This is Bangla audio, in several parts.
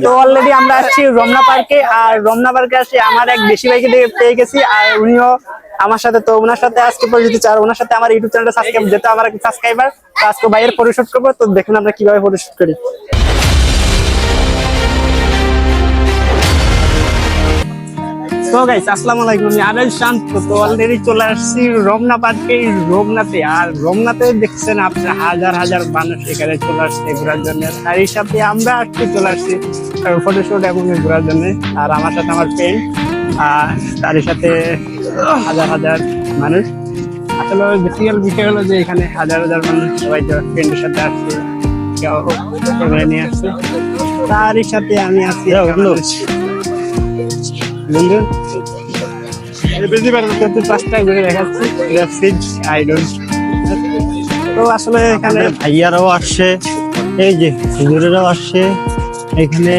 তো অলরেডি আমরা আসছি রমনা পার্কে, আর রমনা পার্কে আসি আমার এক দেশি ভাইকে পেয়ে গেছি, আর উনিও আমার সাথে। তো ওনার সাথে আজকে পরিচিত, আর ওনার সাথে আমার ইউটিউব চ্যানেলটা সাবস্ক্রাইব, যেটা আমার সাবস্ক্রাইবার। আজকে ভাইয়ের ফটোশুট করবো, তো দেখুন আমরা কিভাবে ফটোশুট করি। তো গাইস আসসালামু আলাইকুম, আমি আবেল শান্ত। তো অলরেডি চলে আসছি রমনা পার্কে, রমনাতে। আর রমনাতে দেখছেন আপনার হাজার হাজার মানুষ এখানে চলে আসছে ঘোরার জন্য, আর এই সাথে আমরা আজকে চলে আসছি ফটোশুট এবং ঘোরার জন্য। আর আমার সাথে আমার ফ্রেন্ড, আর তার সাথে হাজার হাজার মানুষ। আসলে বেসিক্যাল বিষয় হলো যে এখানে হাজার হাজার মানুষ সবাই ফ্রেন্ডের সাথে আসছে, কেউ নিয়ে আসছে। তারই সাথে আমি আছি বন্ধু, পাঁচটা ঘুরে দেখাচ্ছি। তো আসলে এখানে ভাইয়ারাও আসছে, এই যে হুজুরেরাও আসছে, এখানে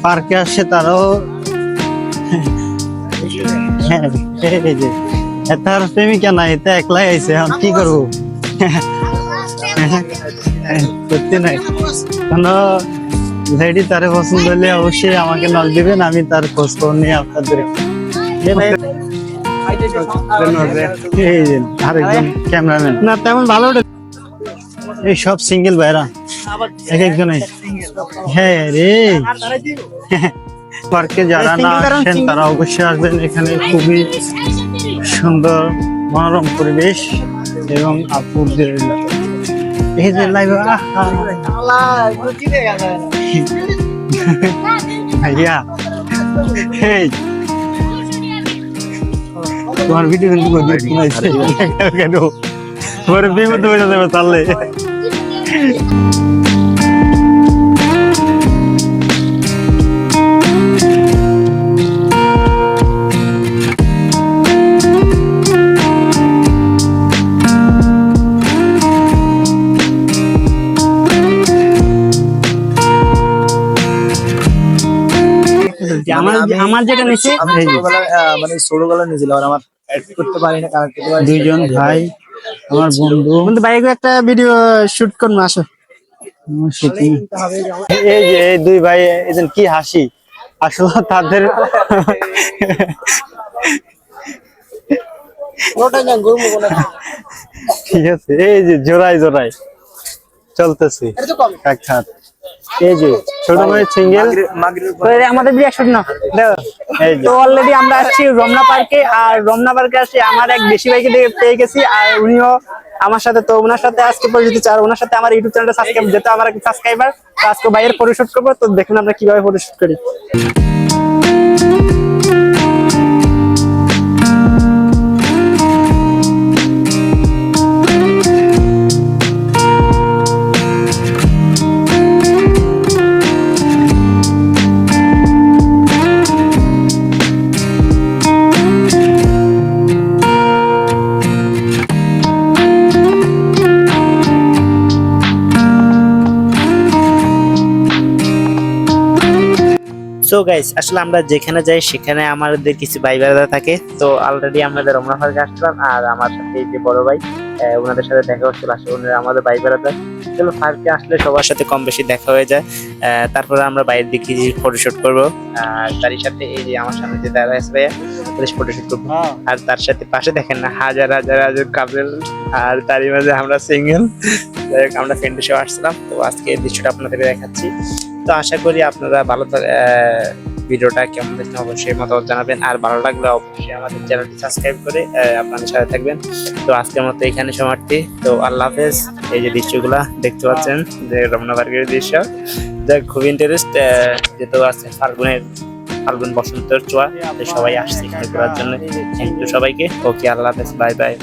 পার্কে আসছে তারাও। হ্যাঁ এই যে এটার প্রেমিকা নাই, এটা একলাই আইছে, এখন কি করবো? সত্যি নাই কোন লেডি তারে পছন্দ হলে অবশ্যই আমাকে নক দিবেন, আমি তার খোঁজ খবর নিয়ে আপনাদের। এই যে আরেকজন ক্যামেরাম্যান না তেমন ভালো, এই সব সিঙ্গেল ভাইরা এক একজনে। হ্যাঁ রে, পার্কে যারা না আসেন তারা অবশ্যই আসবেন, এখানে খুবই সুন্দর মনোরম পরিবেশ এবং আপুদের এই যে লাইভ। ভাইয়া এই তোমার ভিডিও কিন্তু কেন তোমার বিপদ হয়ে যাবে তাহলে। আমার যেটা নিচ্ছে মানে ছোটবেলা নিয়েছিলাম, আমার করতে পারি না, কারণ দুইজন ভাই আমার বন্ধু ভাই একটা ভিডিও শুট করবো, আসো। এই যে এই দুই ভাই এজন কি হাসি, আসলে তাদের ঠিক আছে। এই যে জোড়ায় জোড়ায় চলতেছে একসাথ। এই যে ছোট ভাই সিঙ্গেল, আমাদের রিঅ্যাকশন না। তো অলরেডি আমরা আসছি রমনা পার্কে, আর রমনা পার্কে আসি আমার এক দেশি ভাইকে পেয়ে গেছি, আর উনিও আমার সাথে। তো ওনার সাথে আজকে পরিচিত, আর ওনার সাথে আমার ইউটিউব চ্যানেলটা সাবস্ক্রাইব, যেটা আমার সাবস্ক্রাইবার। আজকে ভাইয়ের ফটোশুট করবো, তো দেখুন আমরা কিভাবে ফটোশুট করি। সো গাইস, আসলে আমরা যেখানে যাই সেখানে আমাদের কিছু ভাই বেড়াদা থাকে। তো অলরেডি আমাদের রমনা পার্কে আসলাম, আর আমার সাথে এই যে বড় ভাই, ওনাদের সাথে দেখা হচ্ছিল। আসলে ওনারা আমাদের ভাই বেড়াদা। চলো, পার্কে আসলে সবার সাথে কম বেশি দেখা হয়ে যায়। তারপরে আমরা বাইরের দিকে ফটোশুট করবো, আর তারই সাথে এই যে আমার সামনে যে দাঁড়া আছে ভাইয়া, ফটোশুট করবো। আর তার সাথে পাশে দেখেন না হাজার হাজার হাজার কাপল, আর তারই মাঝে আমরা সিঙ্গেল। যাই হোক, আমরা ফ্রেন্ডের সাথে আসছিলাম। তো আজকে এই দৃশ্যটা আপনাদের দেখাচ্ছি। তো আশা করি আপনারা ভালো ভিডিওটা কেমন দেখতে অবশ্যই মতামত জানাবেন, আর ভালো লাগলে অবশ্যই আমাদের চ্যানেলটি সাবস্ক্রাইব করে আপনাদের সাথে থাকবেন। তো আজকের মতো এখানে সমাপ্তি। তো আল্লাহ হাফেজ। এই যে দৃশ্যগুলা দেখতে পাচ্ছেন, যে রমনা পার্কের দৃশ্য, যা খুবই ইন্টারেস্ট। যেহেতু আছে ফাল্গুন বসন্তের ছোঁয়া, সবাই আসছে এখানে ঘোরার জন্য। থ্যাংক ইউ সবাইকে। ওকে, আল্লাহ হাফেজ, বাই বাই।